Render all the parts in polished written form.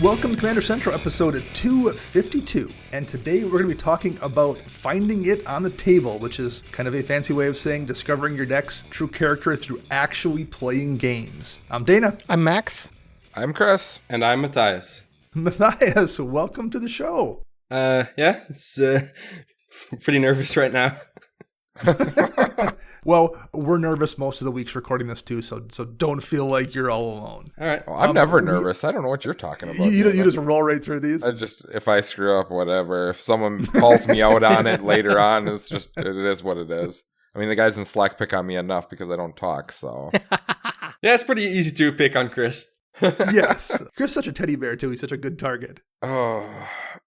Welcome to Commander Central, episode 252, and today we're going to be talking about finding it on the table, which is kind of a fancy way of saying discovering your deck's true character through actually playing games. I'm Dana. I'm Max. I'm Chris. And I'm Matthias. Matthias, welcome to the show. Yeah, it's pretty nervous right now. Well, we're nervous most of the weeks recording this too, so don't feel like you're all alone. All right. Oh, I'm never nervous. I don't know what you're talking about. You just roll right through these? If I screw up, whatever. If someone calls me out on it later on, it is what it is. I mean, the guys in Slack pick on me enough because I don't talk, so. Yeah, it's pretty easy to pick on Chris. Yes. Chris is such a teddy bear too. He's such a good target. Oh,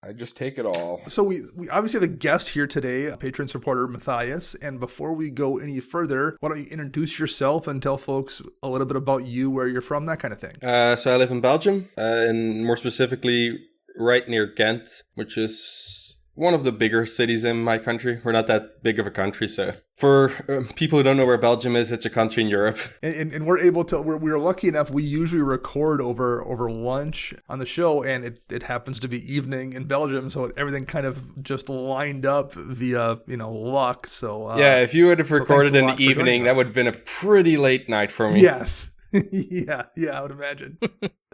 I just take it all. So we obviously have a guest here today, patron supporter Matthias. And before we go any further, why don't you introduce yourself and tell folks a little bit about you, where you're from, that kind of thing. So I live in Belgium, and more specifically right near Ghent, which is one of the bigger cities in my country. We're not that big of a country, so for people who don't know where Belgium is, it's a country in Europe. And we're able to, we're lucky enough, we usually record over lunch on the show, and it happens to be evening in Belgium, so everything kind of just lined up via, luck. So yeah, if you would have recorded in the evening, that would have been a pretty late night for me. Yes. yeah, I would imagine.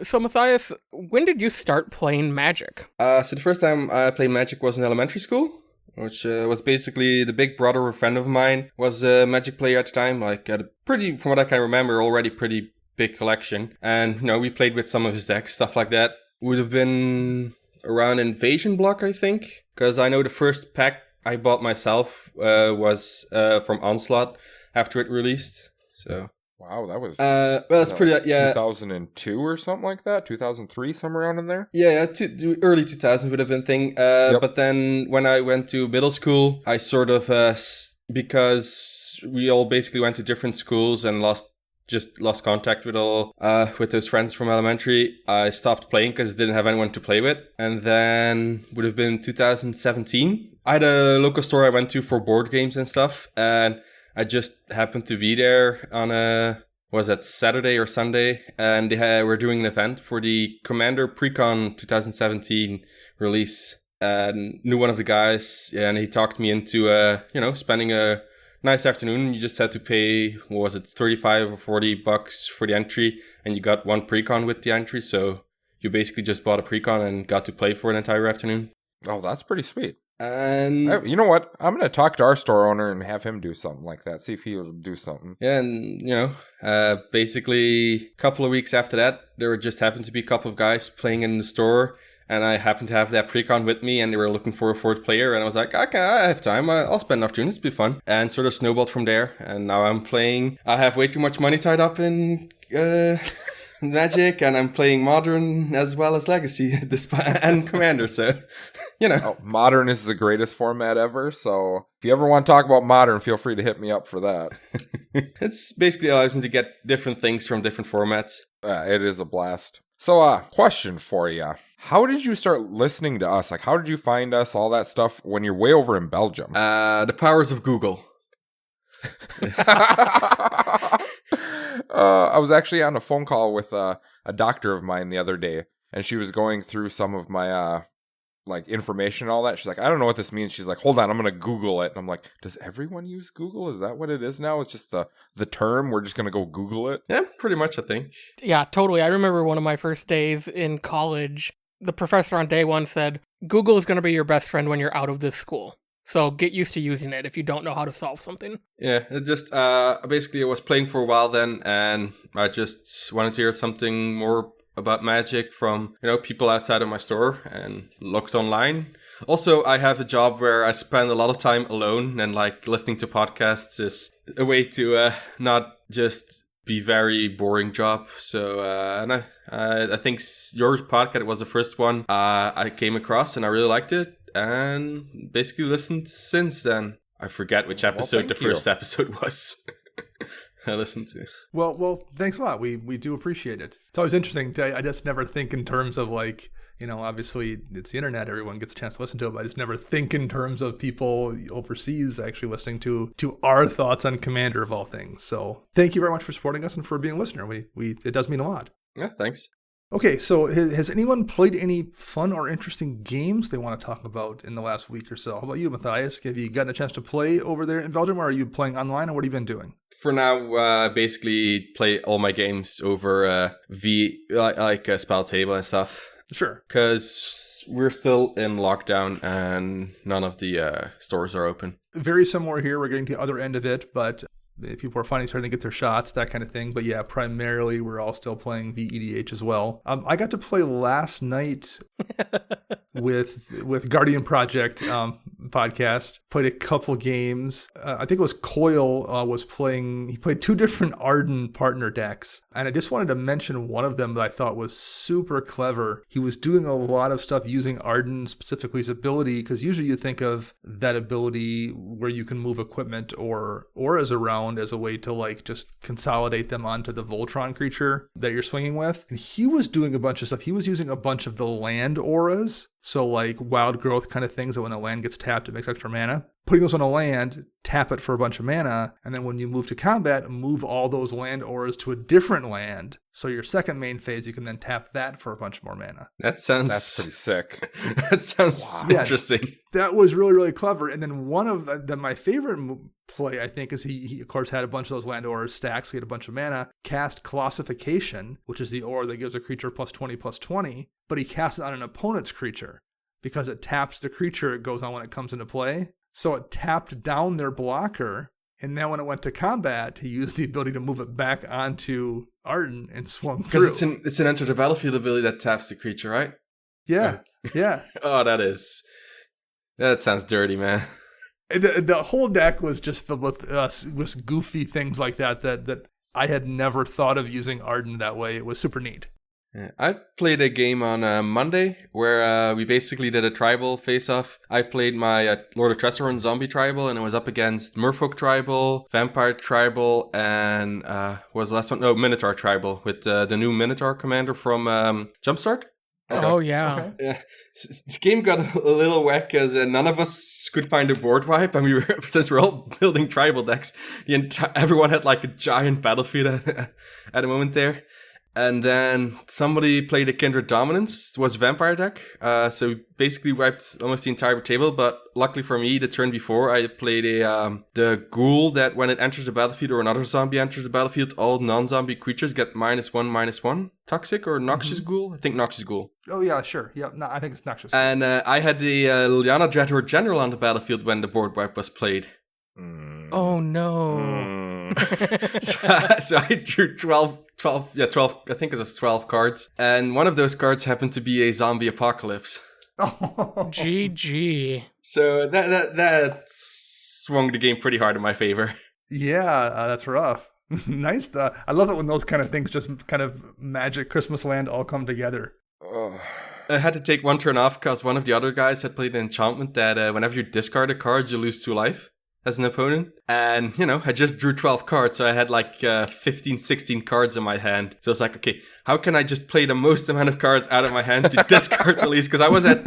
So Matthias, when did you start playing Magic? So the first time I played Magic was in elementary school, which was basically the big brother of a friend of mine was a Magic player at the time. Like had a pretty, from what I can remember, already pretty big collection. And, we played with some of his decks, stuff like that. Would have been around Invasion Block, I think. Because I know the first pack I bought myself was from Onslaught after it released. So... Wow, that was well, it's pretty 2002 or something like that, 2003, somewhere around in there. Yeah, early 2000s would have been a thing. Yep. But then when I went to middle school, I sort of because we all basically went to different schools and lost contact with those friends from elementary. I stopped playing because I didn't have anyone to play with. And then would have been 2017. I had a local store I went to for board games and stuff, and I just happened to be there on Saturday or Sunday, and they were doing an event for the Commander Precon 2017 release, and knew one of the guys, and he talked me into, spending a nice afternoon. You just had to pay, what was it, $35 or $40 for the entry, and you got one Precon with the entry, so you basically just bought a Precon and got to play for an entire afternoon. Oh, that's pretty sweet. And you know what? I'm going to talk to our store owner and have him do something like that. See if he will do something. Yeah, and, basically a couple of weeks after that, there just happened to be a couple of guys playing in the store, and I happened to have that Precon with me, and they were looking for a fourth player, and I was like, okay, I have time. I'll spend an afternoon. It'll be fun. And sort of snowballed from there, and now I'm playing. I have way too much money tied up in... Magic, and I'm playing Modern as well as Legacy and Commander, so, Oh, Modern is the greatest format ever, so if you ever want to talk about Modern, feel free to hit me up for that. It's basically allows me to get different things from different formats. It is a blast. So, question for you. How did you start listening to us? Like, how did you find us, all that stuff, when you're way over in Belgium? The powers of Google. I was actually on a phone call with a doctor of mine the other day, and she was going through some of my information and all that. She's like, I don't know what this means. She's like, hold on, I'm gonna Google it. And I'm like, does everyone use Google? Is that what it is now? It's just the term. We're just gonna go Google it. Yeah, pretty much, I think. Yeah, totally. I remember one of my first days in college. The professor on day one said, Google is going to be your best friend when you're out of this school. So get used to using it if you don't know how to solve something. Yeah, it just, basically I was playing for a while then, and I just wanted to hear something more about Magic from, people outside of my store, and looked online. Also, I have a job where I spend a lot of time alone, and listening to podcasts is a way to not just be very boring job. So, and I think your podcast was the first one I came across, and I really liked it. And basically listened since then. I forget which episode the first episode was. I listened to. Well, thanks a lot. We do appreciate it. It's always interesting. I just never think in terms of obviously it's the internet. Everyone gets a chance to listen to it. But I just never think in terms of people overseas actually listening to our thoughts on Commander of all things. So thank you very much for supporting us and for being a listener. It does mean a lot. Yeah, thanks. Okay, so has anyone played any fun or interesting games they want to talk about in the last week or so? How about you, Matthias? Have you gotten a chance to play over there in Belgium, or are you playing online, or what have you been doing? For now, basically play all my games over Spell Table and stuff. Sure. Because we're still in lockdown and none of the stores are open. Very similar here. We're getting to the other end of it, but people are finally starting to get their shots, that kind of thing. But yeah, primarily we're all still playing VEDH as well. I got to play last night with Guardian Project podcast. Played a couple games. I think it was Coyle was playing. He played 2 different Arden partner decks, and I just wanted to mention one of them that I thought was super clever. He was doing a lot of stuff using Arden, specifically his ability, because usually you think of that ability where you can move equipment or auras around as a way to like just consolidate them onto the Voltron creature that you're swinging with. And he was doing a bunch of stuff. He was using a bunch of the land auras. So like wild growth kind of things that when a land gets tapped, it makes extra mana. Putting those on a land, tap it for a bunch of mana, and then when you move to combat, move all those land auras to a different land. So your second main phase, you can then tap that for a bunch more mana. That's pretty sick. That sounds interesting. That was really, really clever. And then one of my favorite play, I think, is he of course had a bunch of those land auras stacked, so he had a bunch of mana, cast Colossification, which is the aura that gives a creature +20/+20, but he casts it on an opponent's creature. Because it taps the creature it goes on when it comes into play. So it tapped down their blocker, and then when it went to combat, he used the ability to move it back onto Arden and swung through. Because it's an enter the battlefield ability that taps the creature, right? Yeah, yeah. Oh, that sounds dirty, man. The whole deck was just filled with goofy things like that I had never thought of using Arden that way. It was super neat. Yeah, I played a game on Monday where we basically did a tribal face-off. I played my Lord of Tressorun zombie tribal, and it was up against Merfolk tribal, Vampire tribal, and what was the last one? No, Minotaur tribal with the new Minotaur commander from Jumpstart. Okay. Oh, yeah. Okay. Yeah, the game got a little whack because none of us could find a board wipe, and since we're all building tribal decks, everyone had like a giant battlefield at the moment there. And then somebody played a Kindred Dominance. It was a vampire deck. So basically wiped almost the entire table. But luckily for me, the turn before, I played the ghoul that when it enters the battlefield or another zombie enters the battlefield, all non-zombie creatures get -1/-1. Toxic or Noxious Ghoul? I think Noxious Ghoul. Oh, yeah, sure. Yeah, no, I think it's Noxious. And I had the Liliana Dreadhorde General on the battlefield when the board wipe was played. Oh, no. So I drew 12, I think it was 12 cards. And one of those cards happened to be a zombie apocalypse. GG. So that swung the game pretty hard in my favor. Yeah, that's rough. Nice. I love it when those kind of things just kind of magic Christmas land all come together. I had to take one turn off because one of the other guys had played an enchantment that whenever you discard a card, you lose 2 life as an opponent. And, I just drew 12 cards, so I had like 15, 16 cards in my hand. So it's like, okay, how can I just play the most amount of cards out of my hand to discard the least? Because I was at,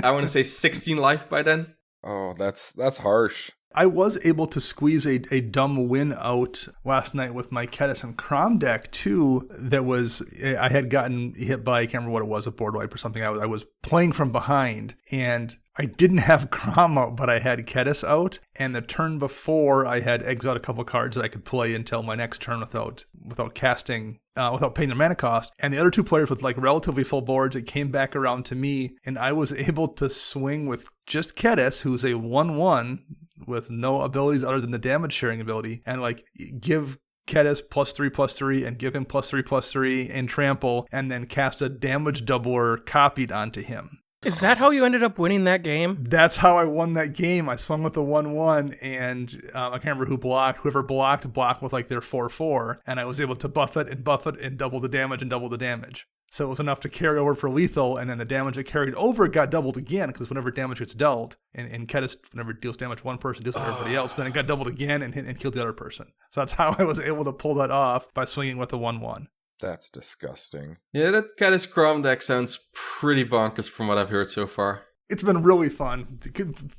I want to say 16 life by then. Oh, that's harsh. I was able to squeeze a dumb win out last night with my Kedis and Crom deck too. I had gotten hit by, I can't remember what it was, a board wipe or something. I was playing from behind and I didn't have Crom out, but I had Kedis out. And the turn before, I had exiled a couple cards that I could play until my next turn without casting, without paying their mana cost. And the other 2 players with like relatively full boards, it came back around to me, and I was able to swing with just Kedis, who's a 1/1 with no abilities other than the damage sharing ability, and like give Kedis +3/+3 and give him +3/+3 and trample, and then cast a damage doubler copied onto him. Is that how you ended up winning that game? That's how I won that game. I swung with the 1/1, and I can't remember who blocked. Whoever blocked with like their 4/4, and I was able to buff it and double the damage. So it was enough to carry over for lethal, and then the damage that carried over got doubled again, because whenever damage gets dealt, and Kedis, whenever it deals damage to one person, deals to everybody else, then it got doubled again and killed the other person. So that's how I was able to pull that off, by swinging with the 1/1. That's disgusting. Yeah, that Kedis Crom deck sounds pretty bonkers from what I've heard so far. It's been really fun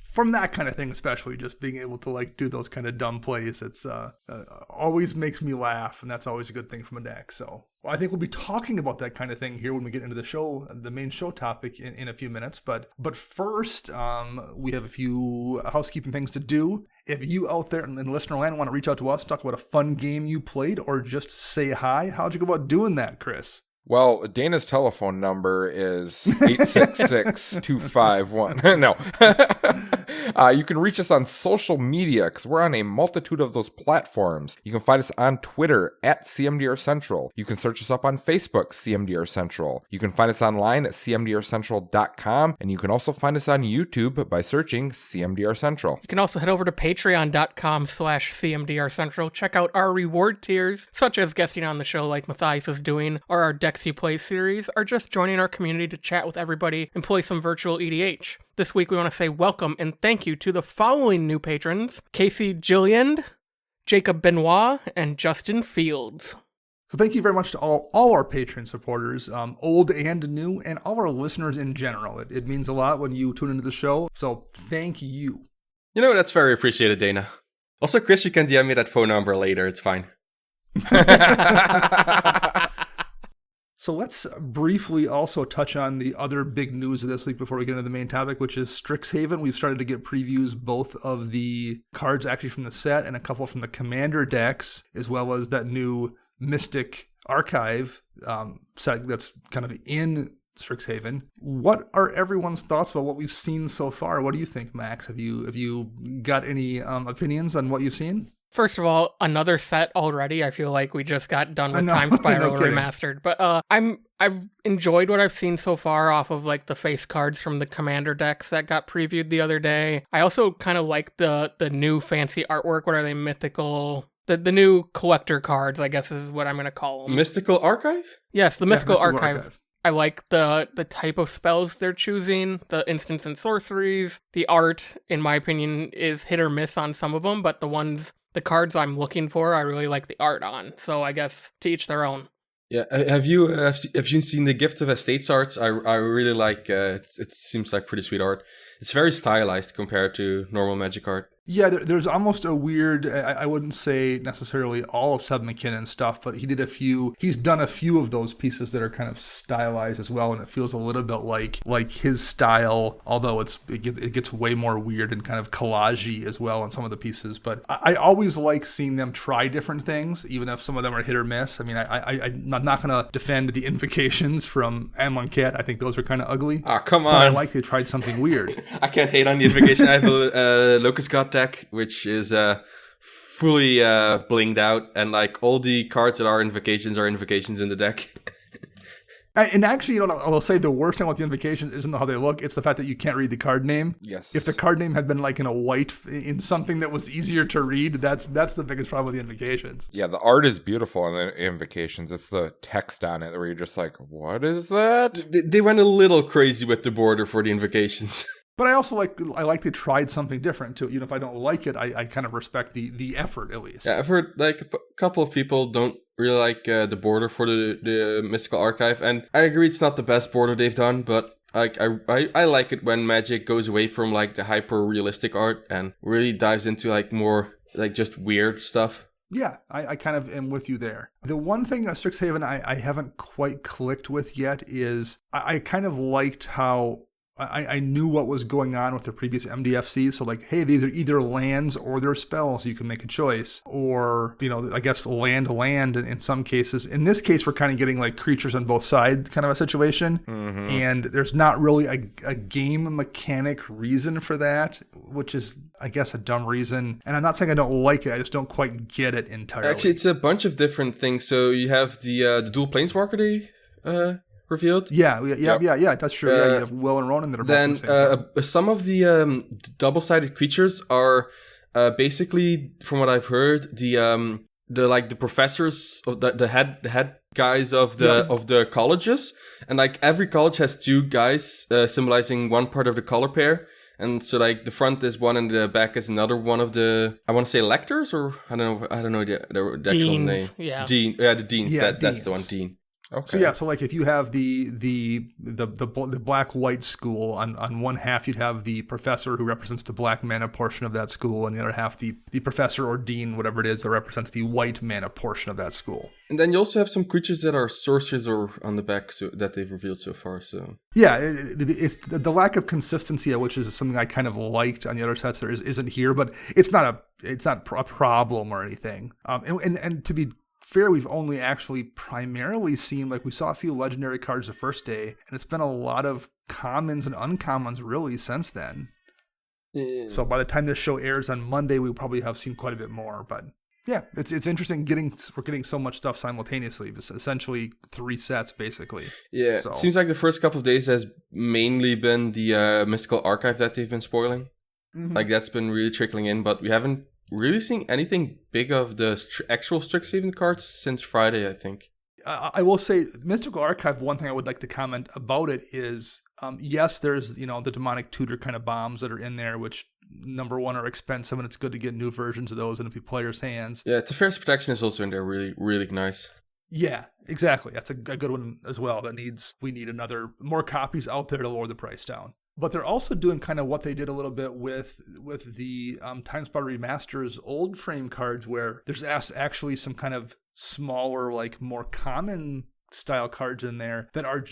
from that kind of thing, especially just being able to like do those kind of dumb plays. It's always makes me laugh, and that's always a good thing from a deck. So I think we'll be talking about that kind of thing here when we get into the show, the main show topic in a few minutes. But first, we have a few housekeeping things to do. If you out there in listener land want to reach out to us, talk about a fun game you played, or just say hi, how'd you go about doing that, Chris? Well, Dana's telephone number is 866-251. No. You can reach us on social media because we're on a multitude of those platforms. You can find us on Twitter at CMDR Central. You can search us up on Facebook, CMDR Central. You can find us online at cmdrcentral.com. And you can also find us on YouTube by searching CMDR Central. You can also head over to patreon.com/CMDR Central. Check out our reward tiers, such as guesting on the show like Matthias is doing, or our Decks You Play series, or just joining our community to chat with everybody and play some virtual EDH. This week we want to say welcome and thank you to the following new patrons: Casey Gilliand, Jacob Benoit, and Justin Fields. So thank you very much to all our Patreon supporters, old and new, and all our listeners in general. It means a lot when you tune into the show, so thank you. You know, that's very appreciated, Dana. Also, Chris, you can DM me that phone number later. It's fine. So let's briefly also touch on the other big news of this week before we get into the main topic, which is Strixhaven. We've started to get previews both of the cards actually from the set and a couple from the Commander decks, as well as that new Mystic Archive set that's kind of in Strixhaven. What are everyone's thoughts about what we've seen so far? What do you think, Max? Have you got any opinions on what you've seen? First of all, another set already. I feel like we just got done with know. Time Spiral No kidding. Remastered. But I've enjoyed what I've seen so far off of like the face cards from the Commander decks that got previewed the other day. I also kind of like the new fancy artwork. What are they? Mythical. The new collector cards, I guess is what I'm going to call them. Mystical Archive? Yes, the Mystical Mystical Archive. I like the type of spells they're choosing, the instants and sorceries. The art, in my opinion, is hit or miss on some of them, but the cards I'm looking for, I really like the art on. So I guess to each their own. Yeah, have you seen the Gift of Estates arts? I really like it seems like pretty sweet art. It's very stylized compared to normal Magic art. Yeah, there's almost a weird, I wouldn't say necessarily all of Seb McKinnon's stuff, but he's done a few of those pieces that are kind of stylized as well, and it feels a little bit like his style, although it gets way more weird and kind of collage-y as well in some of the pieces. But I always like seeing them try different things, even if some of them are hit or miss. I mean, I'm not going to defend the Invocations from Amonkhet. I think those are kind of ugly. Ah, come on. But I like they tried something weird. I can't hate on the Invocation. I have a Locust God deck, which is fully blinged out, and like all the cards that are invocations in the deck. And actually, I will say the worst thing about the Invocations isn't how they look, it's the fact that you can't read the card name. Yes. If the card name had been like in a white, in something that was easier to read, that's the biggest problem with the Invocations. Yeah, the art is beautiful in the Invocations. It's the text on it where you're just like, what is that? They went a little crazy with the border for the Invocations. But I also like they tried something different too. If I don't like it, I kind of respect the effort at least. Yeah, I've heard like a couple of people don't really like the border for the Mystical Archive, and I agree it's not the best border they've done, but I like it when Magic goes away from like the hyper realistic art and really dives into like more like just weird stuff. Yeah, I kind of am with you there. The one thing Strixhaven I haven't quite clicked with yet is I kind of liked how I knew what was going on with the previous MDFC. So like, hey, these are either lands or they're spells. You can make a choice. Or, I guess land in some cases. In this case, we're kind of getting like creatures on both sides kind of a situation. Mm-hmm. And there's not really a game mechanic reason for that, which is, I guess, a dumb reason. And I'm not saying I don't like it. I just don't quite get it entirely. Actually, it's a bunch of different things. So you have the dual planeswalker revealed. Yeah, that's true. You have Will and Ronan that are both then the same time. Some of the double-sided creatures are basically, from what I've heard, the professors of the head guys of the colleges, and like every college has two guys symbolizing one part of the color pair. And so like the front is one and the back is another one of the, I want to say lectors, or I don't know the actual Deans, name. yeah. Dean, the deans. Yeah, That's the one, deans. Dean. Okay. So yeah, so like if you have the black white school on one half, you'd have the professor who represents the black mana portion of that school, and the other half the professor or dean, whatever it is, that represents the white mana portion of that school. And then you also have some creatures that are sorcerers or on the back that they've revealed so far. So yeah, it's the lack of consistency, which is something I kind of liked on the other sets. There isn't here, but it's not a problem or anything. And to be fair, we've only actually primarily seen, like, we saw a few legendary cards the first day, and it's been a lot of commons and uncommons really since then. Yeah. So by the time this show airs on Monday, we'll probably have seen quite a bit more. But yeah, it's interesting we're getting so much stuff simultaneously. It's essentially 3 sets basically. Yeah, so. It seems like the first couple of days has mainly been the Mystical Archive that they've been spoiling. Mm-hmm. Like, that's been really trickling in, but we haven't really seeing anything big of the actual Strixhaven cards since Friday, I think. I will say, Mystical Archive, one thing I would like to comment about it is, yes, there's, the demonic tutor kind of bombs that are in there, which, number one, are expensive, and it's good to get new versions of those in a few players' hands. Yeah, Teferi's Protection is also in there, really, really nice. Yeah, exactly. That's a good one as well. We need more copies out there to lower the price down. But they're also doing kind of what they did a little bit with the Time Spotter Remasters old frame cards, where there's actually some kind of smaller, like more common style cards in there that are,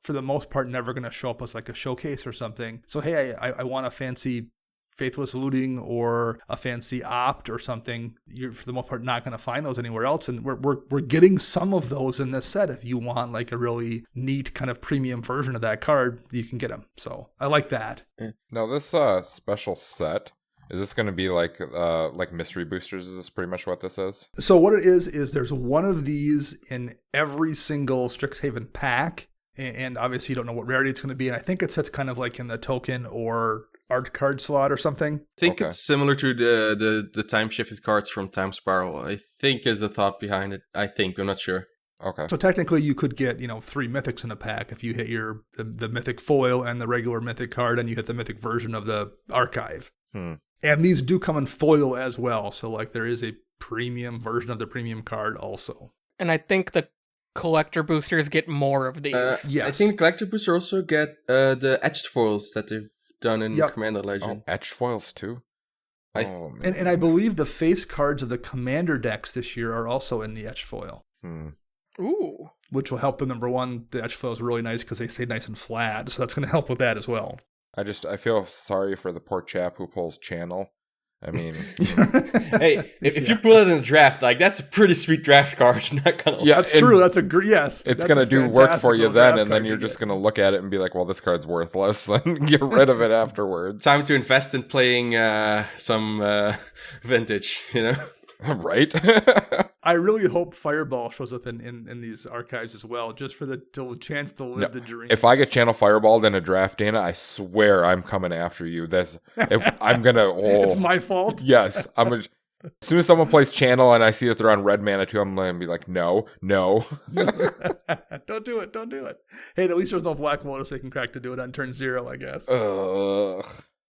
for the most part, never going to show up as like a showcase or something. So, hey, I want a fancy Faithless Looting or a fancy Opt or something. You're, for the most part, not going to find those anywhere else. And we're getting some of those in this set. If you want like a really neat kind of premium version of that card, you can get them. So I like that. Now this special set, is this going to be like mystery boosters? Is this pretty much what this is? So what it is there's one of these in every single Strixhaven pack. And obviously you don't know what rarity it's going to be. And I think it sits kind of like in the token or art card slot or something. I think it's similar to the time shifted cards from Time Spiral. I think is the thought behind it. I'm not sure. Okay. So technically you could get, 3 mythics in a pack if you hit the mythic foil and the regular mythic card, and you hit the mythic version of the archive. And these do come in foil as well. So like there is a premium version of the premium card also. And I think the collector boosters get more of these. Yes. I think the collector boosters also get the etched foils that they've done in Commander Legend. Etched foils too? And I believe the face cards of the Commander decks this year are also in the etched foil. Ooh. Which will help them. Number one, the etched foil is really nice because they stay nice and flat, so that's going to help with that as well. I feel sorry for the poor chap who pulls Channel. I mean, hey, if you pull it in a draft, like that's a pretty sweet draft card. Not gonna yeah, that's true. That's yes. It's gonna do work for you then, and then you're just gonna look at it and be like, "Well, this card's worthless," and get rid of it afterwards. Time to invest in playing some vintage, Right? I really hope Fireball shows up in these archives as well, just for the chance to live the dream. If I get Channel Fireballed in a draft, Dana, I swear I'm coming after you. I'm gonna. It's my fault. Yes, as soon as someone plays Channel and I see that they're on red mana too, I'm gonna be like, no. Don't do it. Hey, at least there's no black Lotus they can crack to do it on turn 0, I guess.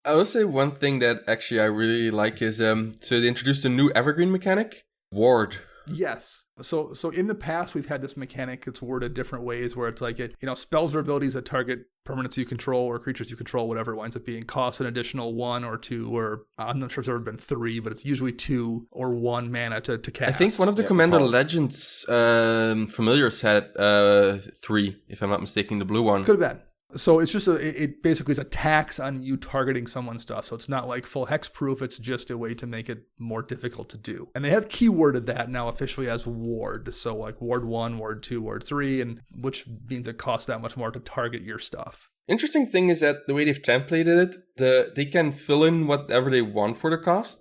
I will say one thing that actually I really like is so they introduced a new evergreen mechanic, Ward. Yes. So in the past we've had this mechanic that's worded different ways, where it's like spells or abilities that target permanents you control or creatures you control, whatever it winds up being, costs an additional 1 or 2, or I'm not sure if there's ever been 3, but it's usually 2 or 1 mana to cast. I think one of the Commander Legends familiars had 3, if I'm not mistaken, the blue one. Could have been. So it's just it basically is a tax on you targeting someone's stuff. So it's not like full hexproof. It's just a way to make it more difficult to do. And they have keyworded that now officially as Ward. So like Ward 1, Ward 2, Ward 3, and which means it costs that much more to target your stuff. Interesting thing is that the way they've templated it, they can fill in whatever they want for the cost.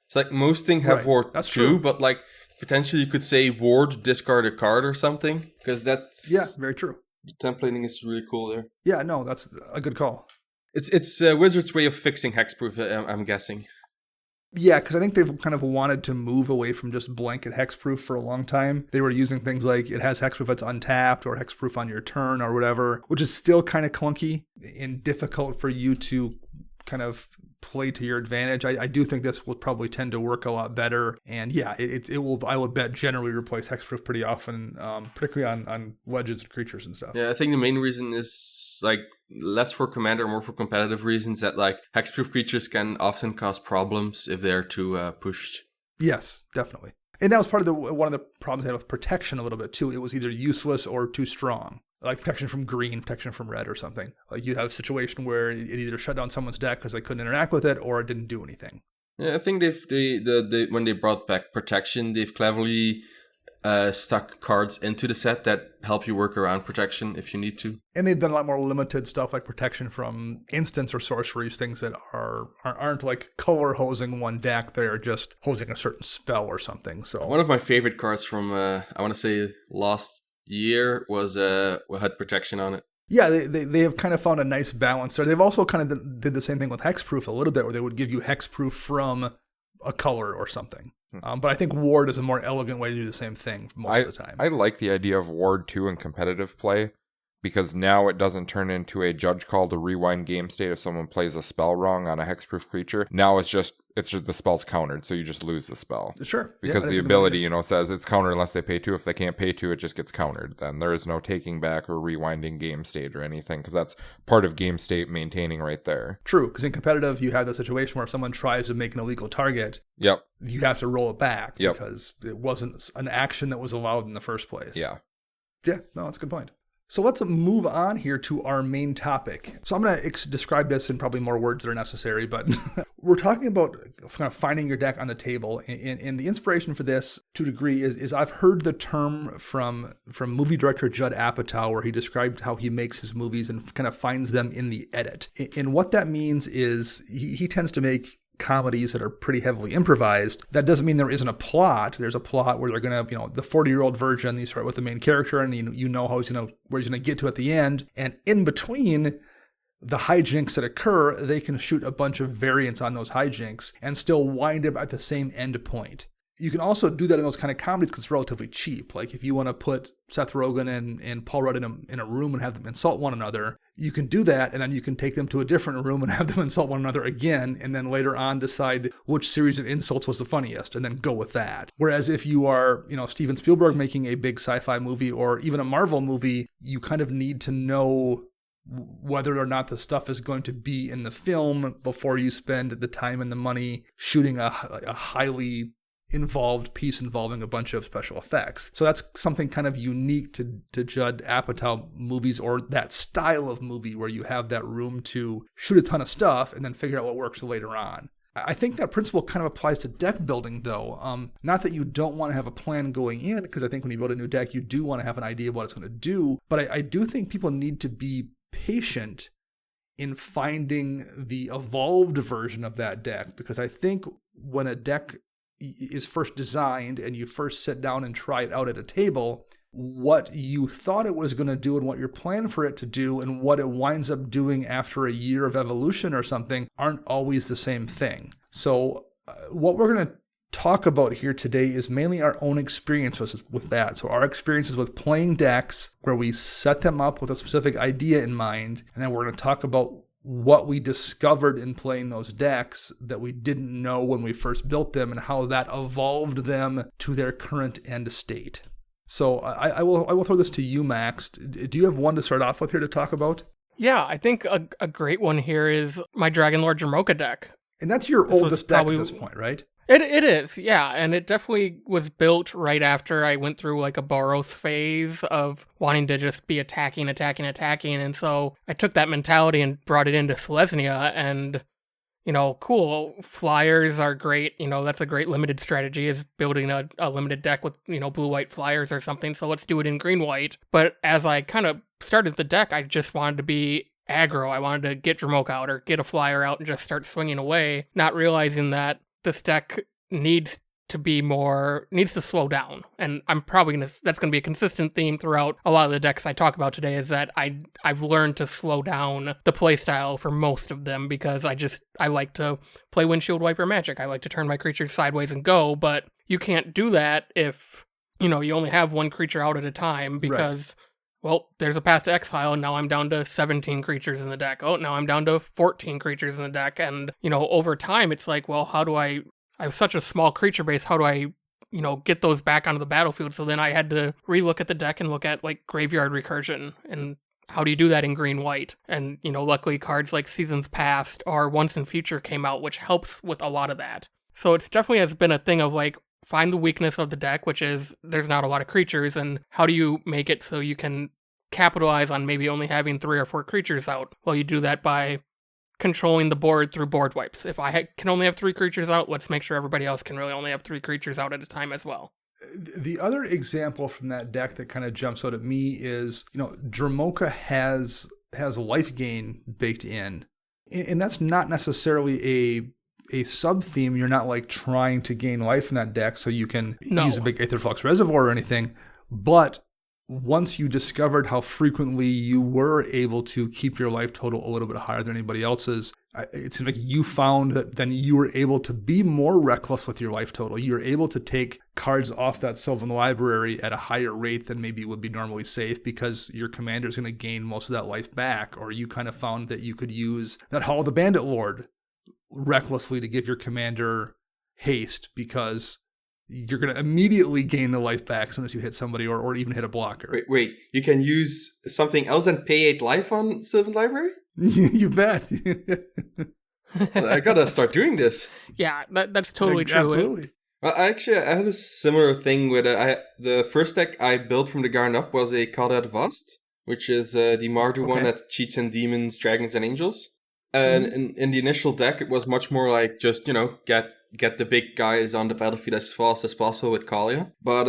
It's like most things have Ward 2, true. But like potentially you could say Ward discard a card or something, because that's very true. The templating is really cool there. Yeah, no, that's a good call. It's Wizards' way of fixing hexproof, I'm guessing. Yeah, because I think they've kind of wanted to move away from just blanket hexproof for a long time. They were using things like it has hexproof that's untapped or hexproof on your turn or whatever, which is still kind of clunky and difficult for you to kind of play to your advantage. I do think this will probably tend to work a lot better. And yeah, it will, I would bet, generally replace hexproof pretty often, particularly on wedges and creatures and stuff. Yeah, I think the main reason is like less for commander, more for competitive reasons, that like hexproof creatures can often cause problems if they're too pushed. Yes, definitely. And that was part of one of the problems I had with protection a little bit too. It was either useless or too strong. Like protection from green, protection from red or something. Like you'd have a situation where it either shut down someone's deck because they couldn't interact with it, or it didn't do anything. Yeah, I think when they brought back protection, they've cleverly stuck cards into the set that help you work around protection if you need to. And they've done a lot more limited stuff like protection from instants or sorceries, things that aren't like color hosing one deck. They're just hosing a certain spell or something. So one of my favorite cards from I want to say last year was had protection on it. Yeah, they have kind of found a nice balance there. They've also kind of did the same thing with hexproof a little bit, where they would give you hexproof from a color or something. But I think ward is a more elegant way to do the same thing most of the time. I like the idea of ward too in competitive play, because now it doesn't turn into a judge call to rewind game state if someone plays a spell wrong on a hexproof creature. Now it's just the spell's countered, so you just lose the spell. Sure. Because the ability, says it's countered unless they pay 2. If they can't pay 2, it just gets countered. Then there is no taking back or rewinding game state or anything, because that's part of game state maintaining right there. True, because in competitive, you have the situation where if someone tries to make an illegal target, yep, you have to roll it back yep. because it wasn't an action that was allowed in the first place. Yeah. Yeah, no, that's a good point. So let's move on here to our main topic. So I'm going to describe this in probably more words that are necessary, but we're talking about kind of finding your deck on the table. And the inspiration for this, to a degree, is I've heard the term from movie director Judd Apatow, where he described how he makes his movies and kind of finds them in the edit. And what that means is he tends to make comedies that are pretty heavily improvised. That doesn't mean there isn't a plot. There's a plot where they're going to, the 40-year-old version, you start with the main character and you know how where he's going to get to at the end. And in between the hijinks that occur, they can shoot a bunch of variants on those hijinks and still wind up at the same end point. You can also do that in those kind of comedies because it's relatively cheap. Like if you want to put Seth Rogen and Paul Rudd in a room and have them insult one another, you can do that, and then you can take them to a different room and have them insult one another again, and then later on decide which series of insults was the funniest, and then go with that. Whereas if you are, Steven Spielberg making a big sci-fi movie or even a Marvel movie, you kind of need to know whether or not the stuff is going to be in the film before you spend the time and the money shooting a highly involved piece involving a bunch of special effects. So that's something kind of unique to Judd Apatow movies, or that style of movie where you have that room to shoot a ton of stuff and then figure out what works later on. I think that principle kind of applies to deck building, though. Not that you don't want to have a plan going in, because I think when you build a new deck, you do want to have an idea of what it's going to do. But I do think people need to be patient in finding the evolved version of that deck, because I think when a deck is first designed and you first sit down and try it out at a table, what you thought it was going to do and what your plan for it to do and what it winds up doing after a year of evolution or something aren't always the same thing. So what we're going to talk about here today is mainly our own experiences with that. So our experiences with playing decks where we set them up with a specific idea in mind, and then we're going to talk about what we discovered in playing those decks that we didn't know when we first built them and how that evolved them to their current end state. So I will throw this to you, Max. Do you have one to start off with here to talk about? Yeah, I think a great one here is my Dragonlord Jamoca deck. And that's your oldest deck at this point, right? It is, yeah, and it definitely was built right after I went through like a Boros phase of wanting to just be attacking, and so I took that mentality and brought it into Selesnya, and, cool, flyers are great, that's a great limited strategy, is building a limited deck with, blue-white flyers or something, so let's do it in green-white. But as I kind of started the deck, I just wanted to be aggro. I wanted to get Jamoca out or get a flyer out and just start swinging away, not realizing that this deck needs to slow down. And I'm probably that's gonna be a consistent theme throughout a lot of the decks I talk about today, is that I've learned to slow down the playstyle for most of them, because I like to play windshield wiper magic. I like to turn my creatures sideways and go, but you can't do that if you only have one creature out at a time, because well, there's a path to exile, and now I'm down to 17 creatures in the deck. Oh, now I'm down to 14 creatures in the deck. And, over time, it's like, well, how do I have such a small creature base, how do I, get those back onto the battlefield? So then I had to relook at the deck and look at, like, Graveyard Recursion, and how do you do that in green-white? And, luckily cards like Seasons Past or Once in Future came out, which helps with a lot of that. So it's definitely has been a thing of, like, find the weakness of the deck, which is there's not a lot of creatures, and how do you make it so you can capitalize on maybe only having 3 or 4 creatures out? Well, you do that by controlling the board through board wipes. If I can only have 3 creatures out, let's make sure everybody else can really only have 3 creatures out at a time as well. The other example from that deck that kind of jumps out at me is, Jamoca has life gain baked in, and that's not necessarily a sub-theme. You're not like trying to gain life in that deck so you can use a big Aetherflux Reservoir or anything. But once you discovered how frequently you were able to keep your life total a little bit higher than anybody else's, it seems like you found that then you were able to be more reckless with your life total. You're able to take cards off that Sylvan Library at a higher rate than maybe would be normally safe because your commander is going to gain most of that life back. Or you kind of found that you could use that Hall of the Bandit Lord recklessly to give your commander haste because you're going to immediately gain the life back as soon as you hit somebody or even hit a blocker. Wait, you can use something else and pay 8 life on Sylvan Library? You bet. I gotta start doing this. Yeah, that's totally true. Absolutely. Well, I had a similar thing with the first deck I built from the ground up was a Cadet Vast, which is the Mardu one that cheats in demons, dragons, and angels. And in the initial deck, it was much more like just, get the big guys on the battlefield as fast as possible with Kalia. But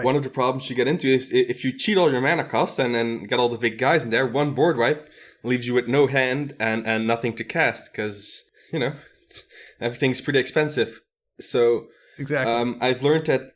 one of the problems you get into is if you cheat all your mana cost and then get all the big guys in there, one board wipe leaves you with no hand and nothing to cast because, everything's pretty expensive. So exactly. I've learned that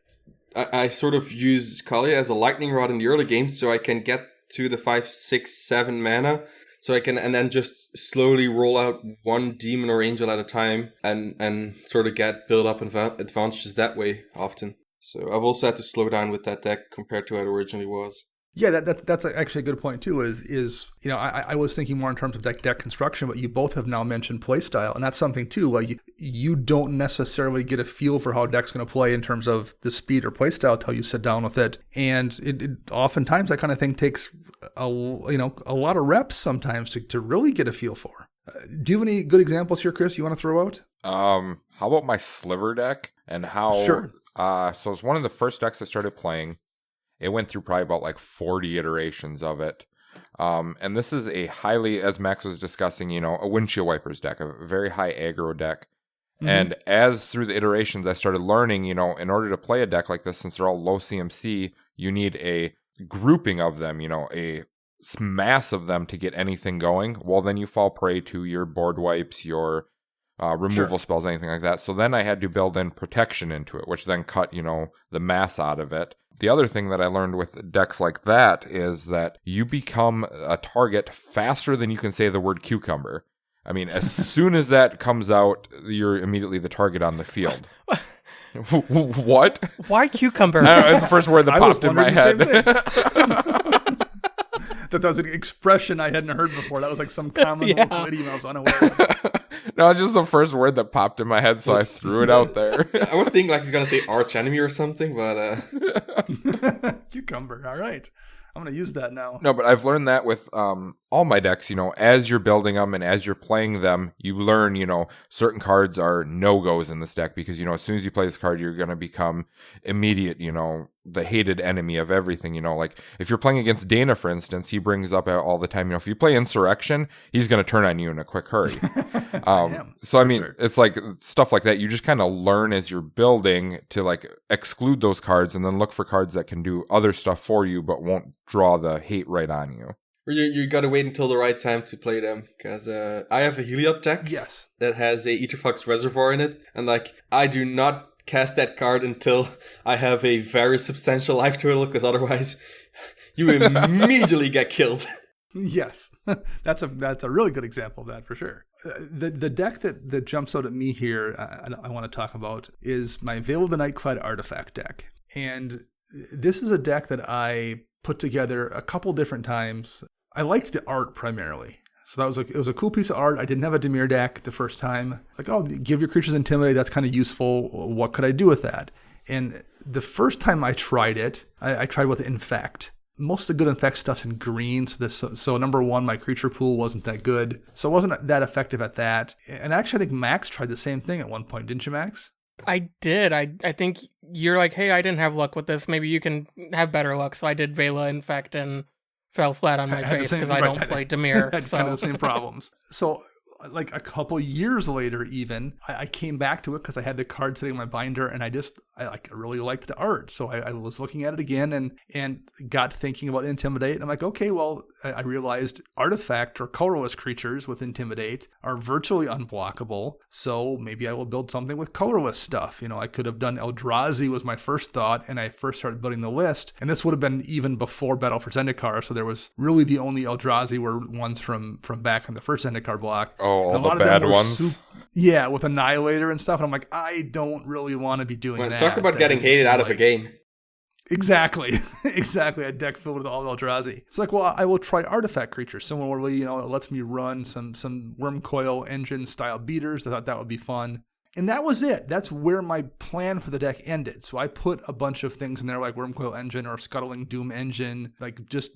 I sort of use Kalia as a lightning rod in the early game so I can get to the 5, 6, 7 mana. So I can, and then just slowly roll out one demon or angel at a time and sort of build up advantages that way often. So I've also had to slow down with that deck compared to how it originally was. Yeah, that's actually a good point too. Is I was thinking more in terms of deck construction, but you both have now mentioned play style, and that's something too. Like you don't necessarily get a feel for how a deck's going to play in terms of the speed or play style until you sit down with it, and it oftentimes that kind of thing takes a lot of reps sometimes to really get a feel for. Do you have any good examples here, Chris? You want to throw out? How about my Sliver deck and how? Sure. So it's one of the first decks I started playing. It went through probably about like 40 iterations of it. And this is a highly, as Max was discussing, a windshield wipers deck, a very high aggro deck. Mm-hmm. And as through the iterations, I started learning, in order to play a deck like this, since they're all low CMC, you need a grouping of them, a mass of them to get anything going. Well, then you fall prey to your board wipes, your removal spells, anything like that. So then I had to build in protection into it, which then cut, the mass out of it. The other thing that I learned with decks like that is that you become a target faster than you can say the word cucumber. I mean, as soon as that comes out, you're immediately the target on the field. What? Why cucumber? I don't know, it's the first word that popped in my head. That was an expression I hadn't heard before. That was like some common little idiom I was unaware of. No, it's just the first word that popped in my head, so I threw it out there. I was thinking like he's going to say arch enemy or something, but... Cucumber, all right. I'm going to use that now. No, but I've learned that with all my decks, as you're building them and as you're playing them, you learn, certain cards are no-goes in this deck because, as soon as you play this card, you're going to become immediate, the hated enemy of everything, like if you're playing against Dana, for instance, he brings up all the time, if you play Insurrection, he's going to turn on you in a quick hurry. So, I mean, it's like stuff like that. You just kind of learn as you're building to like exclude those cards and then look for cards that can do other stuff for you, but won't draw the hate right on you. Or you got to wait until the right time to play them. Because I have a Heliod deck that has a Aetherflux Reservoir in it. And like, I do not cast that card until I have a very substantial life total, because otherwise you immediately get killed. Yes, that's a really good example of that for sure. The deck that jumps out at me here, I want to talk about, is my Veil of the Nightclad artifact deck. And this is a deck that I put together a couple different times. I liked the art primarily. So that was it was a cool piece of art. I didn't have a Dimir deck the first time. Like, oh, give your creatures Intimidate. That's kind of useful. What could I do with that? And the first time I tried it, I tried with Infect. Most of the good Infect stuff's in green. So number one, my creature pool wasn't that good. So I wasn't that effective at that. And actually, I think Max tried the same thing at one point. Didn't you, Max? I did. I think you're like, hey, I didn't have luck with this. Maybe you can have better luck. So I did Vela Infect and fell flat on my face because I don't play Dimir. Had kind of the same problems. So like a couple years later even, I came back to it because I had the card sitting in my binder and I really liked the art. So I was looking at it again and got thinking about Intimidate. And I'm like, okay, well, I realized artifact or colorless creatures with Intimidate are virtually unblockable. So maybe I will build something with colorless stuff. I could have done Eldrazi was my first thought, and I first started building the list. And this would have been even before Battle for Zendikar. So there was really the only Eldrazi were ones from back in the first Zendikar block. Oh, all the bad ones. Yeah, with Annihilator and stuff. And I'm like, I don't really want to be doing that. Talk about getting hated out of a game. Exactly. A deck filled with all Eldrazi. It's like, well, I will try artifact creatures. Similarly, it lets me run some Wormcoil engine style beaters. I thought that would be fun. And that was it. That's where my plan for the deck ended. So I put a bunch of things in there like Wormcoil engine or Scuttling Doom engine, like just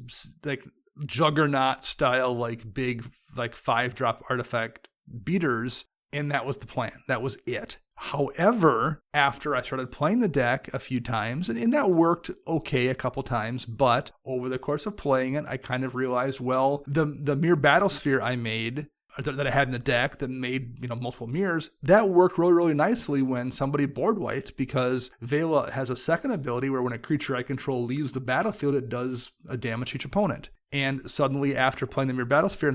like Juggernaut style, like big, like 5-drop artifact beaters. And that was the plan. That was it. However, after I started playing the deck a few times, and that worked okay a couple times, but over the course of playing it, I kind of realized, well, the Mirror Battlesphere I made, that I had in the deck that made multiple mirrors, that worked really, really nicely when somebody board wiped, because Vela has a second ability where when a creature I control leaves the battlefield, it does a damage to each opponent. And suddenly, after playing the Mirror Battlesphere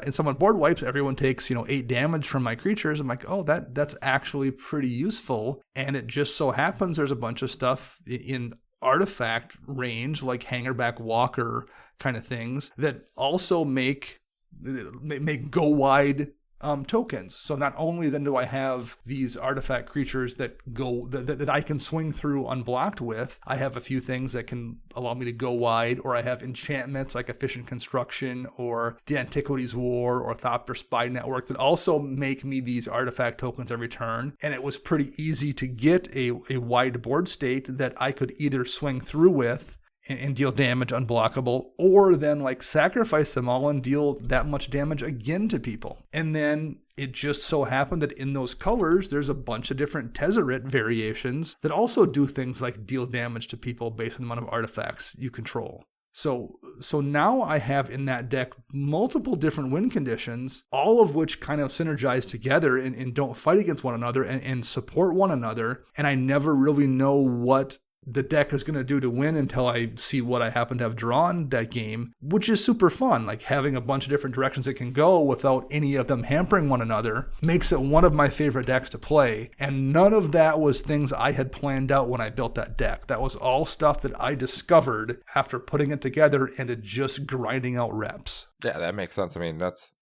and someone board wipes, everyone takes 8 damage from my creatures. I'm like, oh, that's actually pretty useful. And it just so happens there's a bunch of stuff in artifact range, like Hangerback Walker kind of things, that also make go wide tokens. So not only then do I have these artifact creatures that I can swing through unblocked with, I have a few things that can allow me to go wide, or I have enchantments like Efficient Construction or the Antiquities War or Thopter Spy Network that also make me these artifact tokens every turn. And it was pretty easy to get a wide board state that I could either swing through with and deal damage unblockable, or then like sacrifice them all and deal that much damage again to people. And then it just so happened that in those colors, there's a bunch of different Tezzeret variations that also do things like deal damage to people based on the amount of artifacts you control. So now I have in that deck multiple different win conditions, all of which kind of synergize together and don't fight against one another and support one another. And I never really know what the deck is going to do to win until I see what I happen to have drawn that game, which is super fun. Like having a bunch of different directions it can go without any of them hampering one another makes it one of my favorite decks to play. And none of that was things I had planned out when I built that deck. That was all stuff that I discovered after putting it together and just grinding out reps. Yeah, that makes sense. I mean, that's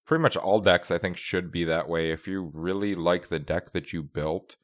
pretty much all decks I think should be that way. If you really like the deck that you built,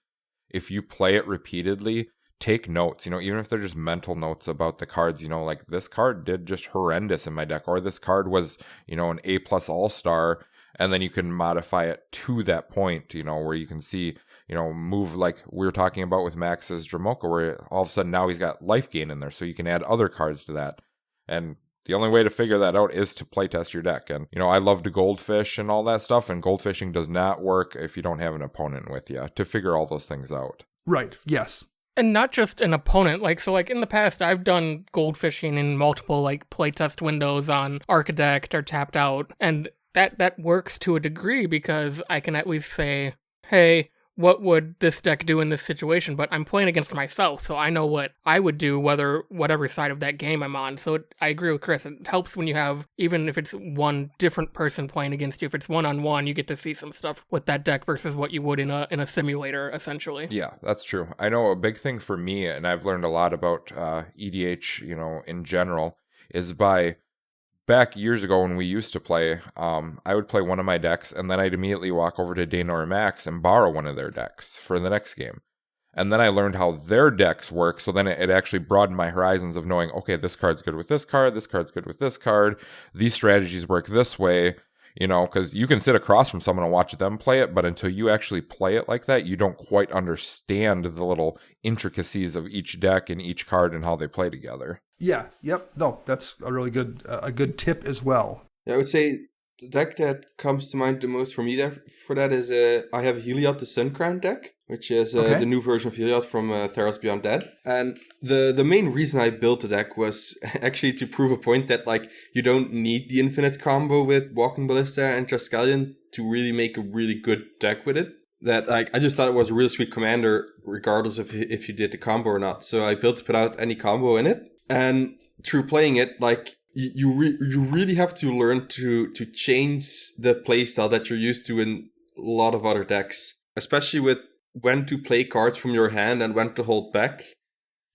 if you play it repeatedly, take notes, even if they're just mental notes about the cards, like this card did just horrendous in my deck, or this card was, an A+ all-star, and then you can modify it to that point, where you can see, move like we were talking about with Max's Jamoca, where all of a sudden now he's got life gain in there, so you can add other cards to that. And the only way to figure that out is to playtest your deck. And, I love to goldfish and all that stuff, and goldfishing does not work if you don't have an opponent with you to figure all those things out. Right, yes. And not just an opponent, like in the past, I've done goldfishing in multiple playtest windows on Architect or Tapped Out, and that works to a degree because I can at least say, hey, what would this deck do in this situation? But I'm playing against myself, so I know what I would do whatever side of that game I'm on. So I agree with Chris. It helps when you have, even if it's one different person playing against you, if it's one-on-one, you get to see some stuff with that deck versus what you would in a simulator, essentially. Yeah, that's true. I know a big thing for me, and I've learned a lot about EDH, in general, is by back years ago when we used to play, I would play one of my decks, and then I'd immediately walk over to Dana or Max and borrow one of their decks for the next game. And then I learned how their decks work. So then it actually broadened my horizons of knowing, okay, this card's good with this card's good with this card. These strategies work this way, because you can sit across from someone and watch them play it, but until you actually play it like that, you don't quite understand the little intricacies of each deck and each card and how they play together. Yeah. Yep. No, that's a really good tip as well. Yeah, I would say the deck that comes to mind the most for me there for that is I have Heliod the Sun Crown deck, which is the new version of Heliod from Theros Beyond Dead. And the main reason I built the deck was actually to prove a point that you don't need the infinite combo with Walking Ballista and Triskelion to really make a really good deck with it. That I just thought it was a really sweet commander, regardless of if you did the combo or not. So I built it without any combo in it, and through playing it, you really have to learn to change the playstyle that you're used to in a lot of other decks, especially with when to play cards from your hand and when to hold back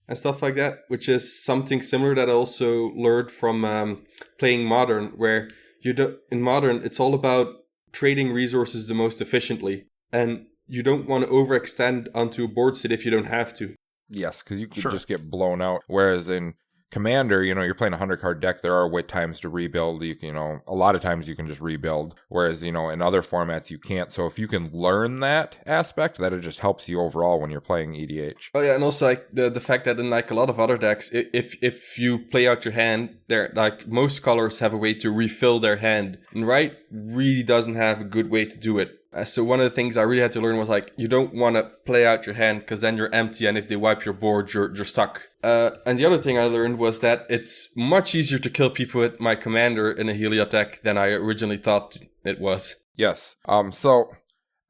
and stuff like that, which is something similar that I also learned from playing Modern, where in Modern it's all about trading resources the most efficiently, and you don't want to overextend onto a board state if you don't have to. Yes, because you could just get blown out. Whereas in Commander, you're playing a 100-card deck. There are wait times to rebuild. A lot of times you can just rebuild. Whereas, in other formats you can't. So if you can learn that aspect, that it just helps you overall when you're playing EDH. Oh yeah, and also the fact that in a lot of other decks, if you play out your hand, there most colors have a way to refill their hand, and Right really doesn't have a good way to do it. So one of the things I really had to learn was you don't want to play out your hand because then you're empty, and if they wipe your board, you're stuck. And the other thing I learned was that it's much easier to kill people with my commander in a Heliod deck than I originally thought it was. Yes. So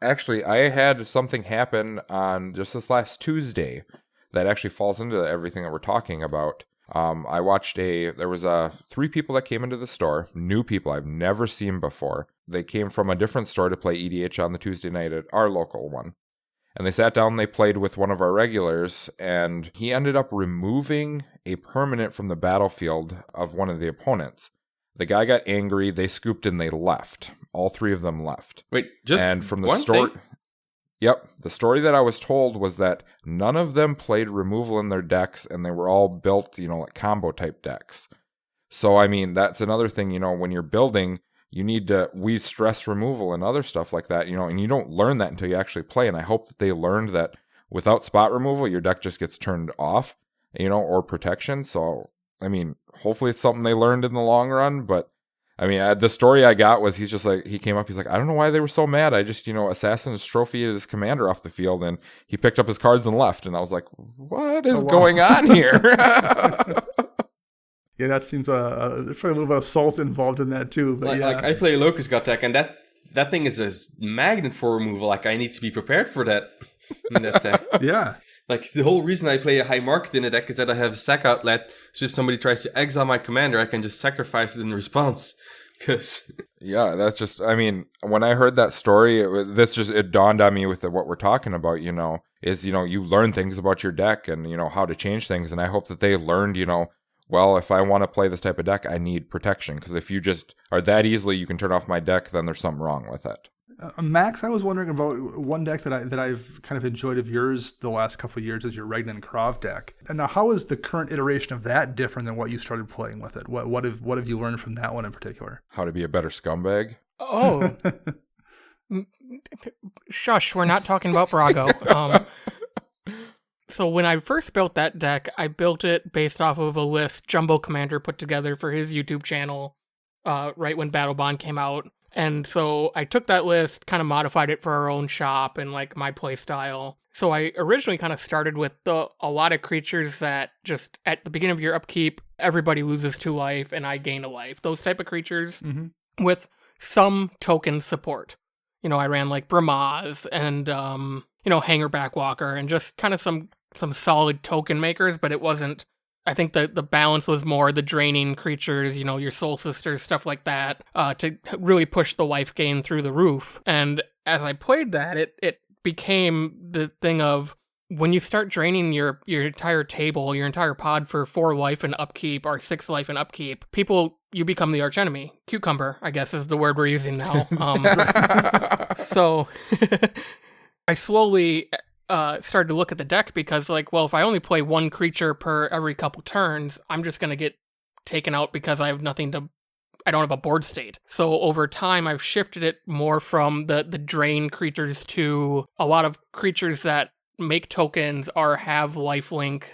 actually, I had something happen on just this last Tuesday that actually falls into everything that we're talking about. I watched there was 3 people that came into the store, new people I've never seen before. They came from a different store to play EDH on the Tuesday night at our local one. And they sat down, they played with one of our regulars, and he ended up removing a permanent from the battlefield of one of the opponents. The guy got angry, they scooped and they left. All 3 of them left. Wait, just and from the one story. thing? Yep. The story that I was told was that none of them played removal in their decks, and they were all built, like combo type decks. So, that's another thing, when you're building, you need to weed stress removal and other stuff like that, and you don't learn that until you actually play. And I hope that they learned that without spot removal, your deck just gets turned off, or protection. So, hopefully it's something they learned in the long run, but the story I got was he came up, he's like, I don't know why they were so mad. I just, Assassin's Trophy his commander off the field, and he picked up his cards and left. And I was like, what is going on here? Yeah, that seems there's probably a little bit of salt involved in that too. But I play a Locust God deck, and that thing is a magnet for removal. I need to be prepared for that in that deck. Yeah. The whole reason I play a high market in a deck is that I have a sack outlet, so if somebody tries to exile my commander, I can just sacrifice it in response. Yeah, that's just, when I heard that story, it dawned on me with what we're talking about, is, you learn things about your deck and, how to change things. And I hope that they learned, well, if I want to play this type of deck, I need protection. Because if you just are that easily, you can turn off my deck, then there's something wrong with it. Max, I was wondering about one deck that I've kind of enjoyed of yours the last couple of years is your Regnan Krav deck. And now, how is the current iteration of that different than what you started playing with it? What have you learned from that one in particular? How to be a better scumbag? Oh, shush! We're not talking about Brago. So when I first built that deck, I built it based off of a list Jumbo Commander put together for his YouTube channel right when Battle Bond came out. And so I took that list, kind of modified it for our own shop and my play style. So I originally kind of started with a lot of creatures that just at the beginning of your upkeep, everybody loses 2 life and I gain a life. Those type of creatures with some token support. I ran Bramaz and, Hanger Backwalker and just kind of some solid token makers, but it wasn't, I think the balance was more the draining creatures, your Soul Sisters, stuff like that, to really push the life gain through the roof. And as I played that, it became the thing of when you start draining your entire table, your entire pod for 4 life and upkeep or 6 life and upkeep, you become the archenemy. Cucumber, I guess, is the word we're using now. So I slowly, started to look at the deck because, like, well, if I only play one creature per every couple turns, I'm just going to get taken out because I have nothing to... I don't have a board state. So over time, I've shifted it more from the drain creatures to a lot of creatures that make tokens or have lifelink